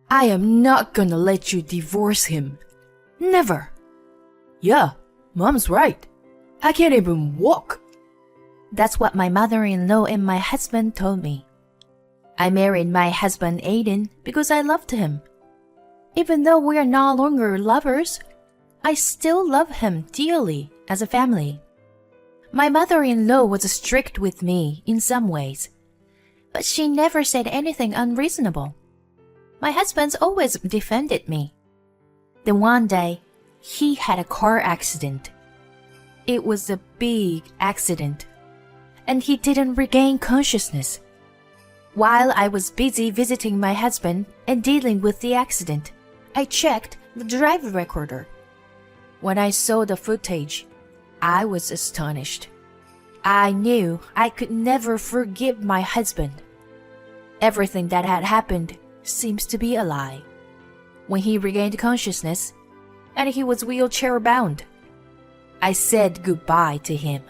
I am not gonna let you divorce him. Never. Yeah, Mom's right. I can't even walk. That's what my mother-in-law and my husband told me. I married my husband Aiden because I loved him. Even though we are no longer lovers, I still love him dearly as a family. My mother-in-law was strict with me in some ways, but she never said anything unreasonable. My husband always defended me. Then one day, he had a car accident. It was a big accident, and he didn't regain consciousness. While I was busy visiting my husband and dealing with the accident, I checked the driver recorder. When I saw the footage, I was astonished. I knew I could never forgive my husband. Everything that had happened seems to be a lie. When he regained consciousness, and he was wheelchair-bound, I said goodbye to him.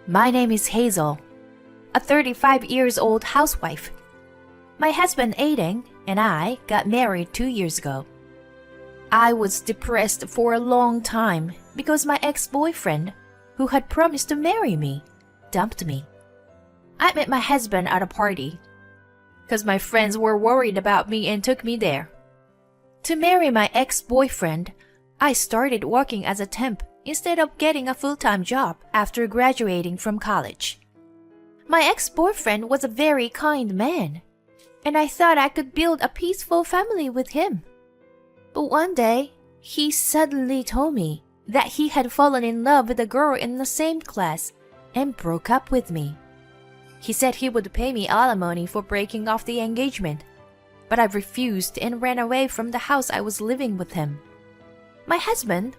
My name is Hazel, a 35-years-old housewife. My husband Aiden and I got married 2 years ago. I was depressed for a long time because my ex-boyfriend, who had promised to marry me, dumped me. I met my husband at a party because my friends were worried about me and took me there. To marry my ex-boyfriend, I started working as a temp instead of getting a full-time job after graduating from college. My ex-boyfriend was a very kind man, and I thought I could build a peaceful family with him. But one day, he suddenly told me that he had fallen in love with a girl in the same class and broke up with me. He said he would pay me alimony for breaking off the engagement, but I refused and ran away from the house I was living with him. My husband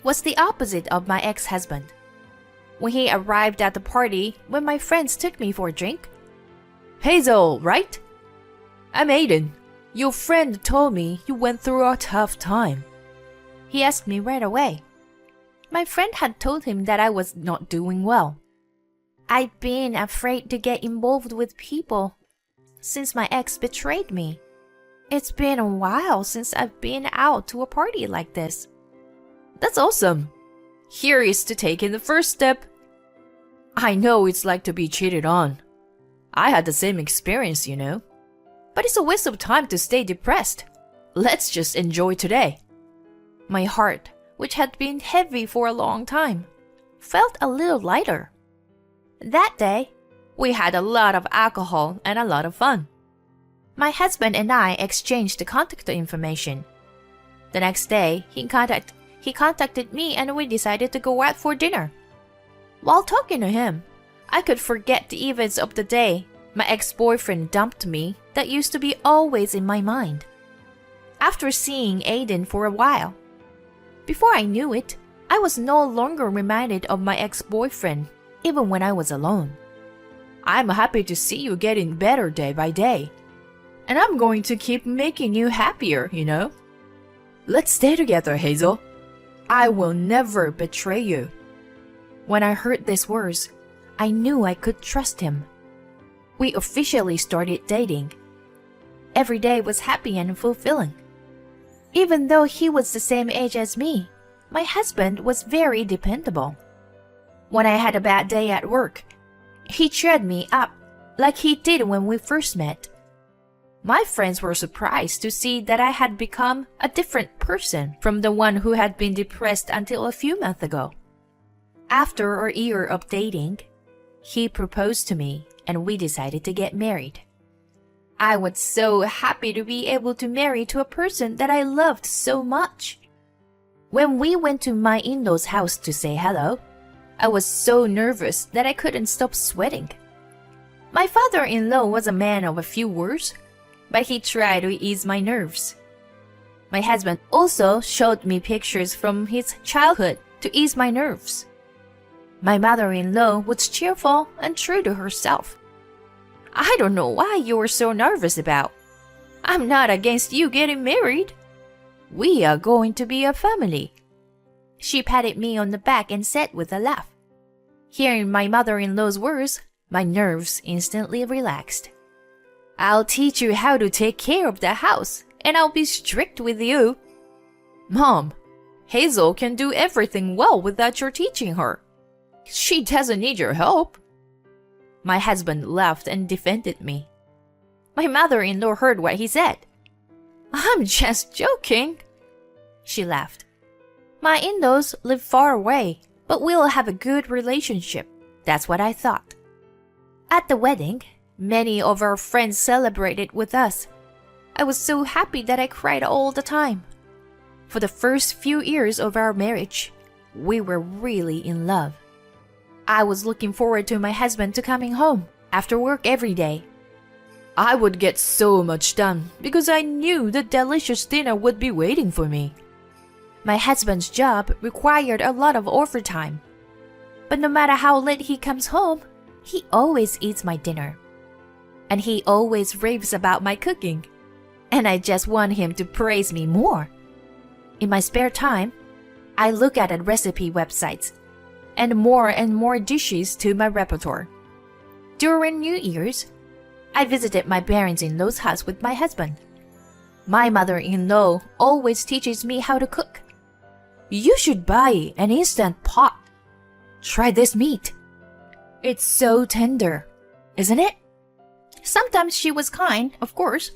was the opposite of my ex-husband. When he arrived at the party when my friends took me for a drink, "Hazel, right? I'm Aiden. Your friend told me you went through a tough time." He asked me right away. My friend had told him that I was not doing well. I'd been afraid to get involved with people since my ex betrayed me. It's been a while since I've been out to a party like this. That's awesome. Here is to taking the first step. I know it's like to be cheated on. I had the same experience, you know. But it's a waste of time to stay depressed. Let's just enjoy today. My heart, which had been heavy for a long time, felt a little lighter. That day, we had a lot of alcohol and a lot of fun. My husband and I exchanged the contact information. The next day, he contacted me and we decided to go out for dinner. While talking to him, I could forget the events of the day my ex-boyfriend dumped me that used to be always in my mind. After seeing Aiden for a while, before I knew it, I was no longer reminded of my ex-boyfriend, even when I was alone. I'm happy to see you getting better day by day. And I'm going to keep making you happier, you know? Let's stay together, Hazel. I will never betray you. When I heard these words, I knew I could trust him. We officially started dating. Every day was happy and fulfilling. Even though he was the same age as me, my husband was very dependable. When I had a bad day at work, he cheered me up like he did when we first met. My friends were surprised to see that I had become a different person from the one who had been depressed until a few months ago. After a year of dating, he proposed to me and we decided to get married. I was so happy to be able to marry to a person that I loved so much. When we went to my in-laws' house to say hello, I was so nervous that I couldn't stop sweating. My father-in-law was a man of a few words, but he tried to ease my nerves. My husband also showed me pictures from his childhood to ease my nerves. My mother-in-law was cheerful and true to herself. I don't know why you were so nervous about. I'm not against you getting married. We are going to be a family. She patted me on the back and said with a laugh. Hearing my mother-in-law's words, my nerves instantly relaxed. I'll teach you how to take care of the house, and I'll be strict with you. Mom, Hazel can do everything well without your teaching her. She doesn't need your help. My husband laughed and defended me. My mother-in-law heard what he said. I'm just joking. She laughed. My in-laws live far away, but we'll have a good relationship. That's what I thought. At the wedding, many of our friends celebrated with us. I was so happy that I cried all the time. For the first few years of our marriage, we were really in love. I was looking forward to my husband to coming home after work every day. I would get so much done because I knew the delicious dinner would be waiting for me. My husband's job required a lot of overtime. But no matter how late he comes home, he always eats my dinner. And he always raves about my cooking. And I just want him to praise me more. In my spare time, I look at recipe websites and more dishes to my repertoire. During New Year's, I visited my parents-in-law's house with my husband. My mother-in-law always teaches me how to cook. You should buy an instant pot. Try this meat. It's so tender, isn't it? Sometimes she was kind, of course,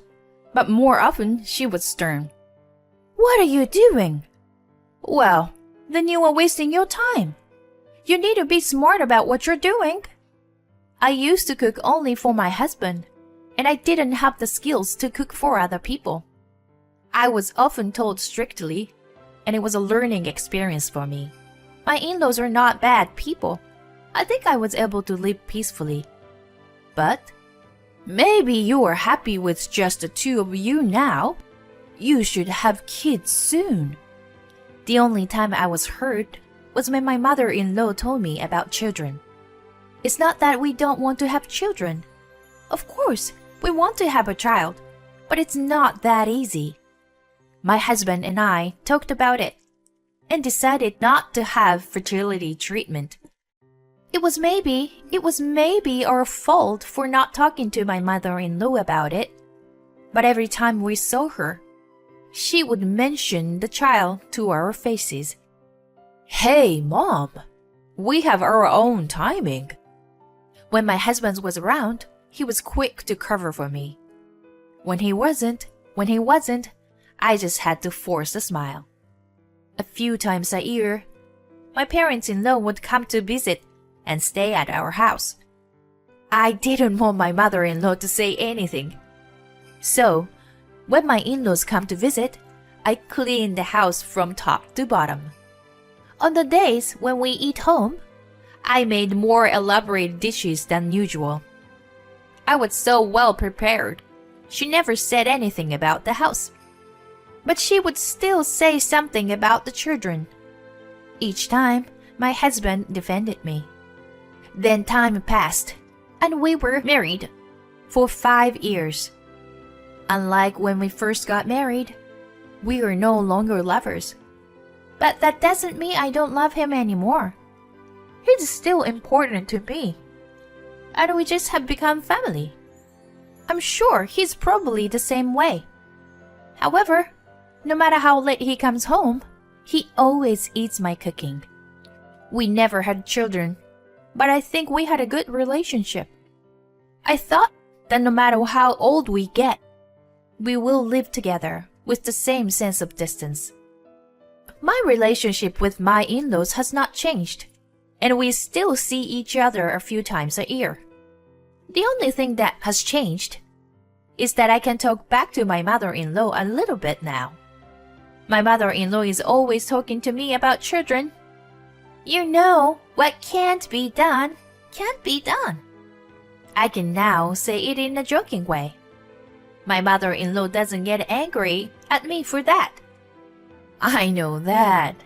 but more often she was stern. What are you doing? Well, then you are wasting your time. You need to be smart about what you're doing. I used to cook only for my husband, and I didn't have the skills to cook for other people. I was often told strictly, and it was a learning experience for me. My in-laws are not bad people. I think I was able to live peacefully. But maybe you are happy with just the two of you now. You should have kids soon. The only time I was hurt was when my mother-in-law told me about children. It's not that we don't want to have children. Of course, we want to have a child, but it's not that easy. My husband and I talked about it and decided not to have fertility treatment. It was maybe our fault for not talking to my mother-in-law about it. But every time we saw her, she would mention the child to our faces. Hey, Mom, we have our own timing. When my husband was around, he was quick to cover for me. When he wasn't, I just had to force a smile. A few times a year, my parents-in-law would come to visit and stay at our house. I didn't want my mother-in-law to say anything. So, when my in-laws come to visit, I clean the house from top to bottom. On the days when we eat home, I made more elaborate dishes than usual. I was so well prepared. She never said anything about the house. But she would still say something about the children. Each time, my husband defended me. Then time passed, and we were married for 5 years. Unlike when we first got married, we are no longer lovers. But that doesn't mean I don't love him anymore. He's still important to me. And we just have become family. I'm sure he's probably the same way. However, no matter how late he comes home, he always eats my cooking. We never had children, but I think we had a good relationship. I thought that no matter how old we get, we will live together with the same sense of distance. My relationship with my in-laws has not changed, and we still see each other a few times a year. The only thing that has changed is that I can talk back to my mother-in-law a little bit now. My mother-in-law is always talking to me about children. You know, what can't be done, can't be done. I can now say it in a joking way. My mother-in-law doesn't get angry at me for that. I know that,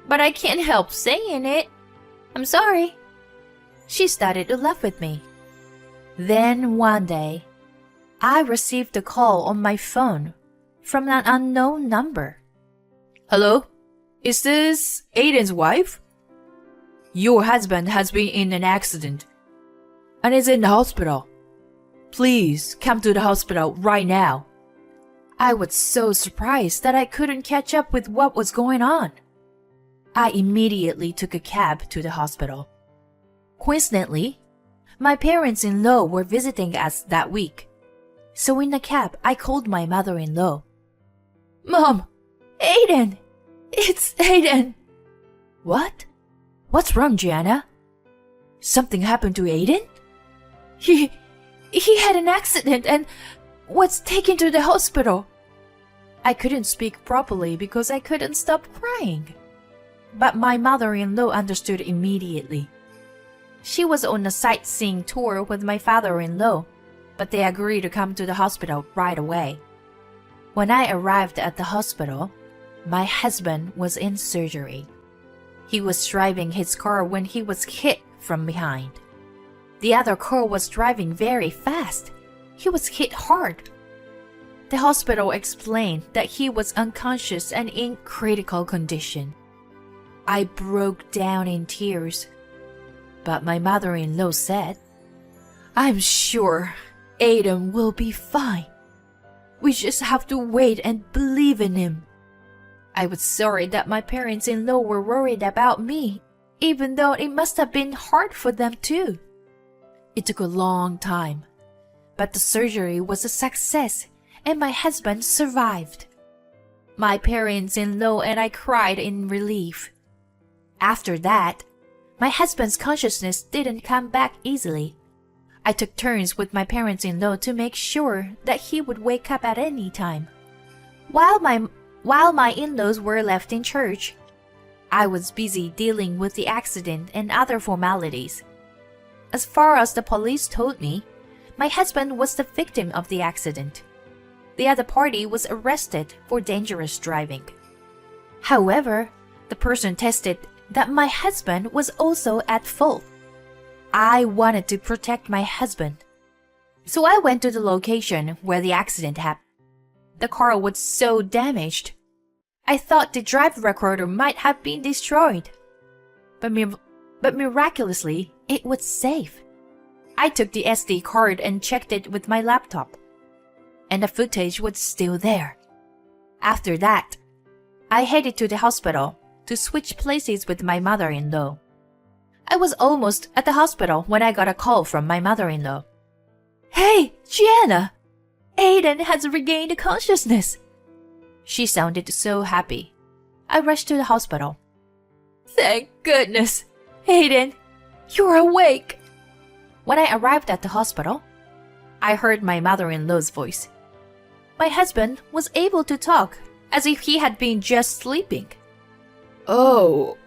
but I can't help saying it. I'm sorry. She started to laugh with me. Then one day, I received a call on my phone from an unknown number. Hello? Is this Aiden's wife? Your husband has been in an accident and is in the hospital. Please come to the hospital right now. I was so surprised that I couldn't catch up with what was going on. I immediately took a cab to the hospital. Coincidentally, my parents-in-law were visiting us that week. So in the cab, I called my mother-in-law. Mom, Aiden! It's Aiden! What? What's wrong, Gianna? Something happened to Aiden? He had an accident and was taken to the hospital. I couldn't speak properly because I couldn't stop crying. But my mother-in-law understood immediately. She was on a sightseeing tour with my father-in-law, but they agreed to come to the hospital right away. When I arrived at the hospital, my husband was in surgery. He was driving his car when he was hit from behind. The other car was driving very fast. He was hit hard. The hospital explained that he was unconscious and in critical condition. I broke down in tears. But my mother-in-law said, I'm sure Aiden will be fine. We just have to wait and believe in him. I was sorry that my parents-in-law were worried about me, even though it must have been hard for them too. It took a long time, but the surgery was a success and my husband survived. My parents-in-law and I cried in relief. After that, my husband's consciousness didn't come back easily. I took turns with my parents-in-law to make sure that he would wake up at any time. While my in-laws were left in church, I was busy dealing with the accident and other formalities. As far as the police told me, my husband was the victim of the accident. The other party was arrested for dangerous driving. However, the person tested that my husband was also at fault. I wanted to protect my husband. So I went to the location where the accident happened. The car was so damaged. I thought the drive recorder might have been destroyed. But miraculously, it was safe. I took the SD card and checked it with my laptop. And the footage was still there. After that, I headed to the hospital to switch places with my mother-in-law. I was almost at the hospital when I got a call from my mother-in-law. Hey, Gianna! Aiden has regained consciousness. She sounded so happy. I rushed to the hospital. Thank goodness! Aiden, you're awake! When I arrived at the hospital, I heard my mother-in-law's voice. My husband was able to talk as if he had been just sleeping. Oh,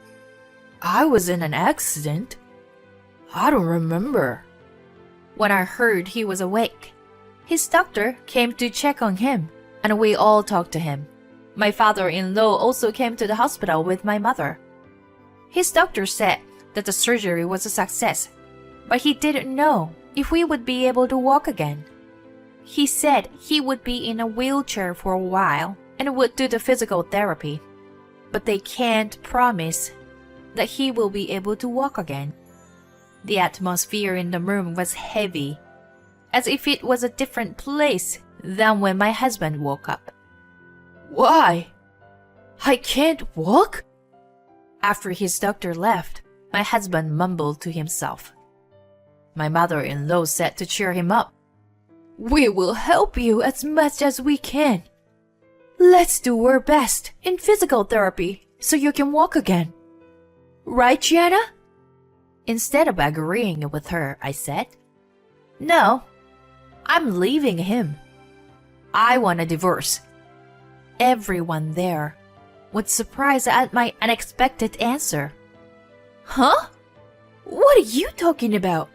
I was in an accident? I don't remember. When I heard he was awake, his doctor came to check on him, and we all talked to him. My father-in-law also came to the hospital with my mother. His doctor said that the surgery was a success, but he didn't know if we would be able to walk again. He said he would be in a wheelchair for a while and would do the physical therapy, but they can't promise that he will be able to walk again. The atmosphere in the room was heavy, as if it was a different place than when my husband woke up. Why? I can't walk? After his doctor left, my husband mumbled to himself. My mother-in-law said to cheer him up. We will help you as much as we can. Let's do our best in physical therapy so you can walk again. Right, Gianna? Instead of agreeing with her, I said, No, I'm leaving him. I want a divorce. Everyone there was surprised at my unexpected answer. Huh? What are you talking about?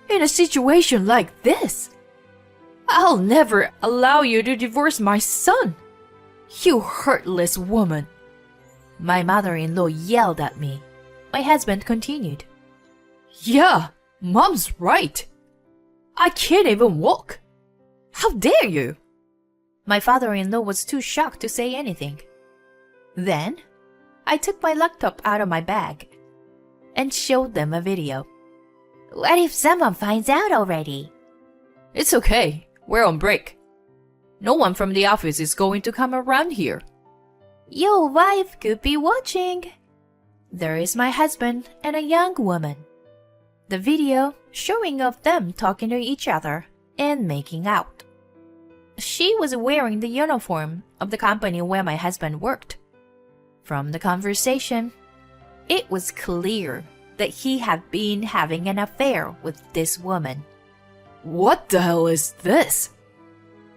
In a situation like this, I'll never allow you to divorce my son. You heartless woman. My mother-in-law yelled at me. My husband continued. Yeah, Mom's right. I can't even walk. How dare you? My father-in-law was too shocked to say anything. Then, I took my laptop out of my bag and showed them a video. What if someone finds out already? It's okay. We're on break. No one from the office is going to come around here. Your wife could be watching. There is my husband and a young woman. The video showing of them talking to each other and making out. She was wearing the uniform of the company where my husband worked. From the conversation, it was clear that he had been having an affair with this woman. What the hell is this?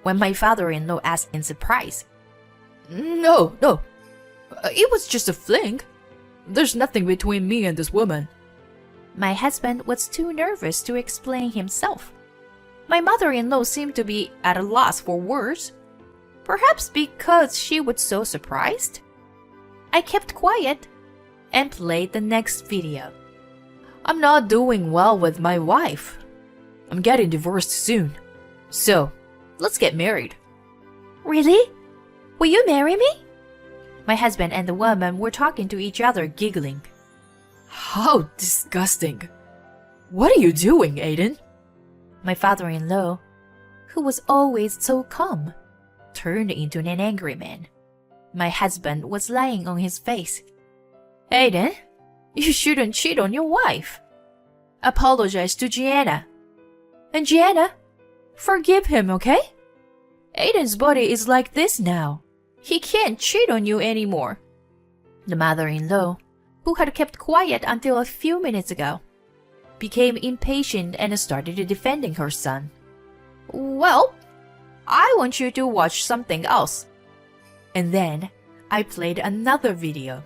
When my father-in-law asked in surprise. No. It was just a fling. There's nothing between me and this woman. My husband was too nervous to explain himself. My mother-in-law seemed to be at a loss for words, perhaps because she was so surprised. I kept quiet and played the next video. I'm not doing well with my wife. I'm getting divorced soon. So, let's get married. Really? Will you marry me? My husband and the woman were talking to each other, giggling. How disgusting. What are you doing, Aiden? My father-in-law, who was always so calm, turned into an angry man. My husband was lying on his face. Aiden, you shouldn't cheat on your wife. Apologize to Gianna. And Gianna, forgive him, okay? Aiden's body is like this now. He can't cheat on you anymore. The mother-in-law, who had kept quiet until a few minutes ago, became impatient and started defending her son. Well, I want you to watch something else. And then I played another video.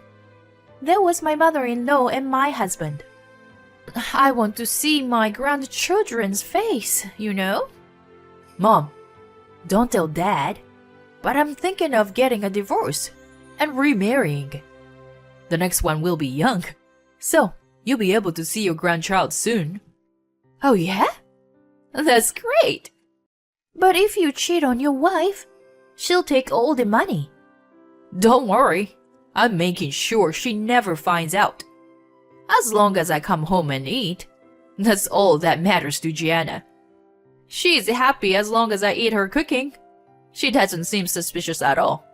There was my mother-in-law and my husband. I want to see my grandchildren's face, you know? Mom, don't tell Dad, but I'm thinking of getting a divorce and remarrying. The next one will be young, so you'll be able to see your grandchild soon. Oh yeah? That's great. But if you cheat on your wife, she'll take all the money. Don't worry, I'm making sure she never finds out. As long as I come home and eat, that's all that matters to Gianna. She's happy as long as I eat her cooking. She doesn't seem suspicious at all.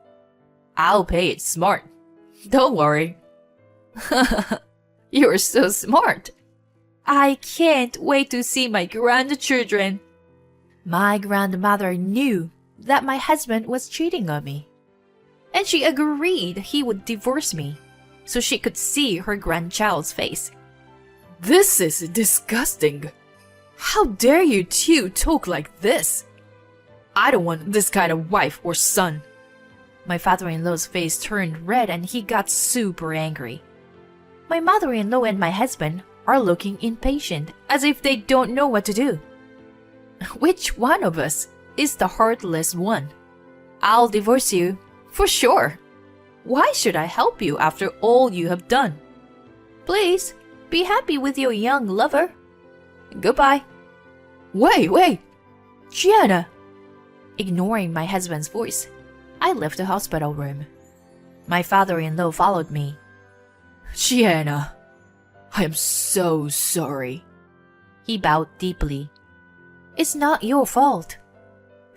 I'll pay it smart. Don't worry. You're so smart. I can't wait to see my grandchildren. My grandmother knew that my husband was cheating on me, and she agreed he would divorce me so she could see her grandchild's face. This is disgusting. How dare you two talk like this? I don't want this kind of wife or son. My father-in-law's face turned red and he got super angry. My mother-in-law and my husband are looking impatient, as if they don't know what to do. Which one of us is the heartless one? I'll divorce you, for sure. Why should I help you after all you have done? Please, be happy with your young lover. Goodbye. Wait! Gianna! Ignoring my husband's voice, I left the hospital room. My father-in-law followed me. Gianna, I am so sorry. He bowed deeply. It's not your fault.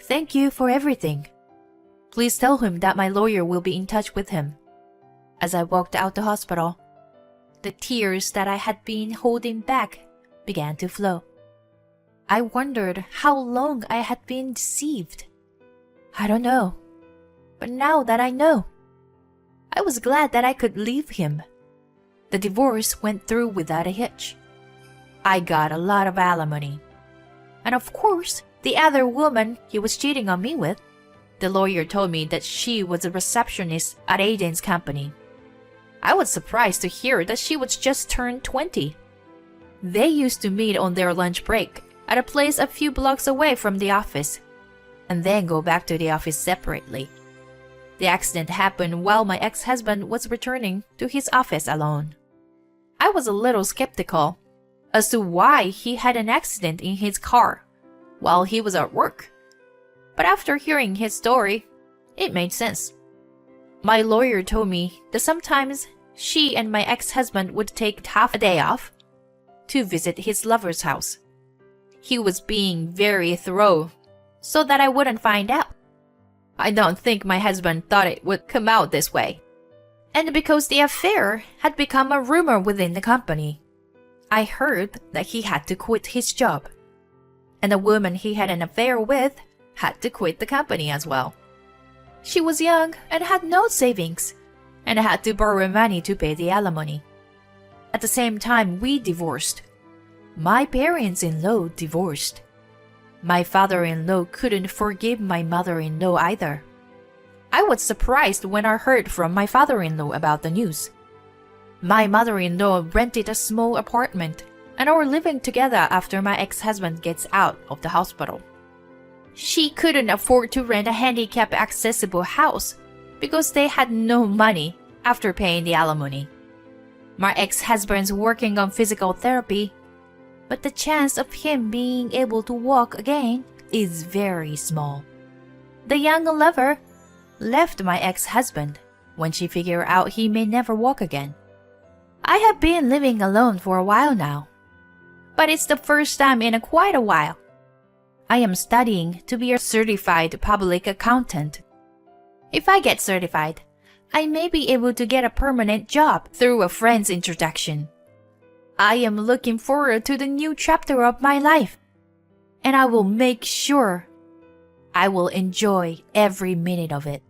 Thank you for everything. Please tell him that my lawyer will be in touch with him. As I walked out the hospital, the tears that I had been holding back began to flow. I wondered how long I had been deceived. I don't know. But now that I know, I was glad that I could leave him. The divorce went through without a hitch. I got a lot of alimony. And of course, the other woman he was cheating on me with, the lawyer told me that she was a receptionist at Aiden's company. I was surprised to hear that she was just turned 20. They used to meet on their lunch break at a place a few blocks away from the office, and then go back to the office separately. The accident happened while my ex-husband was returning to his office alone. I was a little skeptical as to why he had an accident in his car while he was at work. But after hearing his story, it made sense. My lawyer told me that sometimes she and my ex-husband would take half a day off to visit his lover's house. he was being very thorough so that I wouldn't find out. I don't think my husband thought it would come out this way. And because the affair had become a rumor within the company, I heard that he had to quit his job. And the woman he had an affair with had to quit the company as well. She was young and had no savings, and had to borrow money to pay the alimony. At the same time, we divorced. My parents-in-law divorced. My father-in-law couldn't forgive my mother-in-law either. I was surprised when I heard from my father-in-law about the news. My mother-in-law rented a small apartment and are living together after my ex-husband gets out of the hospital. She couldn't afford to rent a handicap-accessible house because they had no money after paying the alimony. My ex-husband's working on physical therapy, but the chance of him being able to walk again is very small. The young lover left my ex-husband when she figured out he may never walk again. I have been living alone for a while now, but it's the first time in quite a while. I am studying to be a certified public accountant. If I get certified, I may be able to get a permanent job through a friend's introduction. I am looking forward to the new chapter of my life, and I will make sure I will enjoy every minute of it.